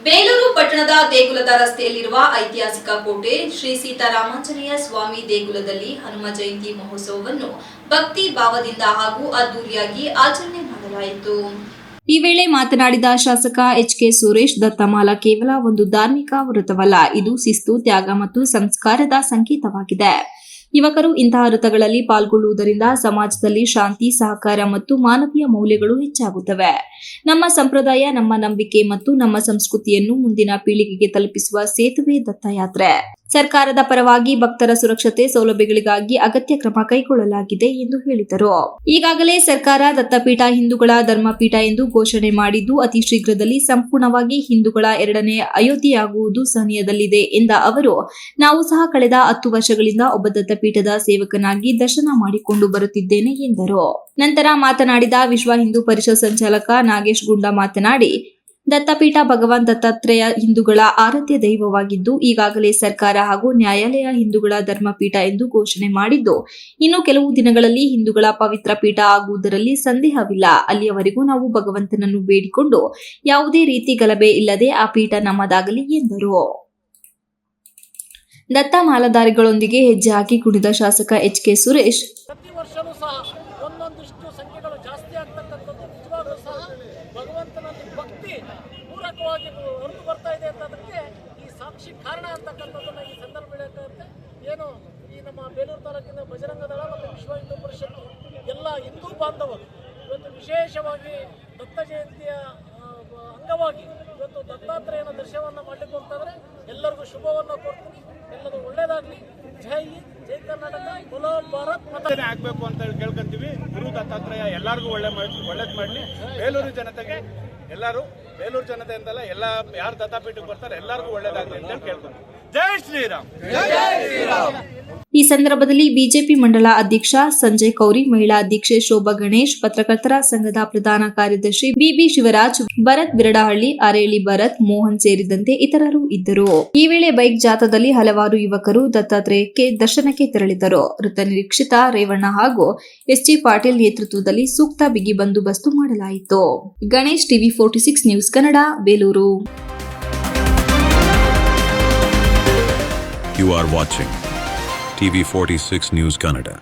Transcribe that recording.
ಬೇಲೂರು ಪಟ್ಟಣದ ದೇಗುಲದ ರಸ್ತೆಯಲ್ಲಿರುವ ಐತಿಹಾಸಿಕ ಕೋಟೆ ಶ್ರೀ ಸೀತಾರಾಮಾಂಜನೇಯ ಸ್ವಾಮಿ ದೇಗುಲದಲ್ಲಿ ಹನುಮ ಜಯಂತಿ ಮಹೋತ್ಸವವನ್ನು ಭಕ್ತಿ ಭಾವದಿಂದ ಹಾಗೂ ಅದ್ದೂರಿಯಾಗಿ ಆಚರಣೆ ಮಾಡಲಾಯಿತು. ಈ ವೇಳೆ ಮಾತನಾಡಿದ ಶಾಸಕ ಎಚ್.ಕೆ. ಸುರೇಶ್, ದತ್ತಮಾಲ ಕೇವಲ ಒಂದು ಧಾರ್ಮಿಕ ವ್ರತವಲ್ಲ, ಇದು ಶಿಸ್ತು, ತ್ಯಾಗ ಮತ್ತು ಸಂಸ್ಕಾರದ ಸಂಕೇತವಾಗಿದೆ. ಯುವಕರು ಇಂತಹ ವ್ರತಗಳಲ್ಲಿ ಪಾಲ್ಗೊಳ್ಳುವುದರಿಂದ ಸಮಾಜದಲ್ಲಿ ಶಾಂತಿ, ಸಹಕಾರ ಮತ್ತು ಮಾನವೀಯ ಮೌಲ್ಯಗಳು ಹೆಚ್ಚಾಗುತ್ತವೆ. ನಮ್ಮ ಸಂಪ್ರದಾಯ, ನಮ್ಮ ನಂಬಿಕೆ ಮತ್ತು ನಮ್ಮ ಸಂಸ್ಕೃತಿಯನ್ನು ಮುಂದಿನ ಪೀಳಿಗೆಗೆ ತಲುಪಿಸುವ ಸೇತುವೆ ದತ್ತಯಾತ್ರೆ. ಸರ್ಕಾರದ ಪರವಾಗಿ ಭಕ್ತರ ಸುರಕ್ಷತೆ ಸೌಲಭ್ಯಗಳಿಗಾಗಿ ಅಗತ್ಯ ಕ್ರಮ ಕೈಗೊಳ್ಳಲಾಗಿದೆ ಎಂದು ಹೇಳಿದರು. ಈಗಾಗಲೇ ಸರ್ಕಾರ ದತ್ತಪೀಠ ಹಿಂದೂಗಳ ಧರ್ಮಪೀಠ ಎಂದು ಘೋಷಣೆ ಮಾಡಿದ್ದು, ಅತಿ ಶೀಘ್ರದಲ್ಲಿ ಸಂಪೂರ್ಣವಾಗಿ ಹಿಂದೂಗಳ ಎರಡನೇ ಅಯೋಧ್ಯೆಯಾಗುವುದು ಸನಿಹದಲ್ಲಿದೆ ಎಂದ ಅವರು, ನಾವು ಸಹ ಕಳೆದ 10 ವರ್ಷಗಳಿಂದ ಒಬ್ಬ ದತ್ತಪೀಠದ ಸೇವಕನಾಗಿ ದರ್ಶನ ಮಾಡಿಕೊಂಡು ಬರುತ್ತಿದ್ದೇನೆ ಎಂದರು. ನಂತರ ಮಾತನಾಡಿದ ವಿಶ್ವ ಹಿಂದೂ ಪರಿಷತ್ ಸಂಚಾಲಕ ನಾಗೇಶ್ ಗುಂಡ ಮಾತನಾಡಿ, ದತ್ತಪೀಠ ಭಗವಾನ್ ದತ್ತಾತ್ರೇಯ ಹಿಂದೂಗಳ ಆರಾಧ್ಯ ದೈವವಾಗಿದ್ದು, ಈಗಾಗಲೇ ಸರ್ಕಾರ ಹಾಗೂ ನ್ಯಾಯಾಲಯ ಹಿಂದೂಗಳ ಧರ್ಮಪೀಠ ಎಂದು ಘೋಷಣೆ ಮಾಡಿದ್ದು, ಇನ್ನು ಕೆಲವು ದಿನಗಳಲ್ಲಿ ಹಿಂದೂಗಳ ಪವಿತ್ರ ಪೀಠ ಆಗುವುದರಲ್ಲಿ ಸಂದೇಹವಿಲ್ಲ. ಅಲ್ಲಿಯವರೆಗೂ ನಾವು ಭಗವಂತನನ್ನು ಬೇಡಿಕೊಂಡು ಯಾವುದೇ ರೀತಿ ಗಲಭೆ ಇಲ್ಲದೆ ಆ ಪೀಠ ನಮ್ಮದಾಗಲಿ ಎಂದರು. ದತ್ತ ಮಾಲಾಧಾರಿಗಳೊಂದಿಗೆ ಹೆಜ್ಜೆ ಹಾಕಿ ಕುಣಿದ ಶಾಸಕ ಎಚ್.ಕೆ. ಸುರೇಶ್, ಪ್ರತಿ ವರ್ಷವೂ ಸಹ ಒಂದೊಂದಿಷ್ಟು ಸಂಖ್ಯೆಗಳು ಜಾಸ್ತಿ ಆಗ್ತಕ್ಕಂಥದ್ದು ನಿಜವಾಗ್ಲೂ ಸಹ ಭಗವಂತನಲ್ಲಿ ಭಕ್ತಿ ಪೂರಕವಾಗಿ ಹೊರತು ಬರ್ತಾ ಇದೆ ಅಂತದಕ್ಕೆ ಈ ಸಾಕ್ಷಿ ಕಾರಣ ಅಂತಕ್ಕಂಥದ್ದನ್ನು ಈ ಸಂದರ್ಭ ಹೇಳಬೇಕಾಗುತ್ತೆ. ಏನು ಈ ನಮ್ಮ ಬೇಲೂರು ತಾಲೂಕಿನ ಬಜರಂಗ ದಳ ಮತ್ತು ವಿಶ್ವ ಹಿಂದೂ ಪರಿಷತ್ ಎಲ್ಲ ಹಿಂದೂ ಬಾಂಧವರು ಇವತ್ತು ವಿಶೇಷವಾಗಿ ದತ್ತ ಜಯಂತಿಯ ಅಂಗವಾಗಿ ಇವತ್ತು ದತ್ತಾತ್ರೇಯನ ದರ್ಶನವನ್ನು ಮಾಡಲಿಕ್ಕೆ ಹೋಗ್ತಾಯಿದ್ರೆ ಎಲ್ಲರಿಗೂ ಶುಭವನ್ನು ಕೊಡ್ತೀನಿ. ಎಲ್ಲರೂ ಒಳ್ಳೇದಾಗಲಿ. ಜೈ ಹಿಂದ್, ಜೈ ಕರ್ನಾಟಕ, ಬೋಲೋ ಭಾರತ್ ಮಾತಾ. ಆಗ್ಬೇಕು ಅಂತ ಹೇಳಿ ಕೇಳ್ಕೊಂತೀವಿ. ಗುರು ದತ್ತಾತ್ರೇಯ ಎಲ್ಲರಿಗೂ ಒಳ್ಳೇದು ಮಾಡಲಿ. ಬೇಲೂರು ಜನತೆಗೆ ಎಲ್ಲರೂ, ಬೇಲೂರು ಜನತೆ ಅಂತಲ್ಲ, ಎಲ್ಲ ಯಾರು ದತ್ತಾಪೀಠಕ್ಕೆ ಬರ್ತಾರೆ ಎಲ್ಲರಿಗೂ ಒಳ್ಳೇದಾಗಲಿ ಅಂತ ಹೇಳಿ ಕೇಳ್ಕೊಂತೀವಿ. ಜೈ ಶ್ರೀರಾಮ್. ಈ ಸಂದರ್ಭದಲ್ಲಿ ಬಿಜೆಪಿ ಮಂಡಲ ಅಧ್ಯಕ್ಷ ಸಂಜಯ್ ಕೌರಿ, ಮಹಿಳಾ ಅಧ್ಯಕ್ಷೆ ಶೋಭಾ ಗಣೇಶ್, ಪತ್ರಕರ್ತರ ಸಂಘದ ಪ್ರಧಾನ ಕಾರ್ಯದರ್ಶಿ ಬಿಬಿ ಶಿವರಾಜ್, ಭರತ್ ಬಿರಡಹಳ್ಳಿ, ಅರೇಳಿ ಭರತ್, ಮೋಹನ್ ಸೇರಿದಂತೆ ಇತರರು ಇದ್ದರು. ಈ ವೇಳೆ ಬೈಕ್ ಜಾಥಾದಲ್ಲಿ ಹಲವಾರು ಯುವಕರು ದತ್ತಾತ್ರೇಯಕ್ಕೆ ದರ್ಶನಕ್ಕೆ ತೆರಳಿದರು. ವೃತ್ತ ನಿರೀಕ್ಷಿತ ರೇವಣ್ಣ ಹಾಗೂ ಎಸ್.ಜಿ. ಪಾಟೀಲ್ ನೇತೃತ್ವದಲ್ಲಿ ಸೂಕ್ತ ಬಿಗಿ ಬಂದೋಬಸ್ತು ಮಾಡಲಾಯಿತು. Ganesh, TV 46 news Kannada, Belur. You are watching TV 46 News Kannada.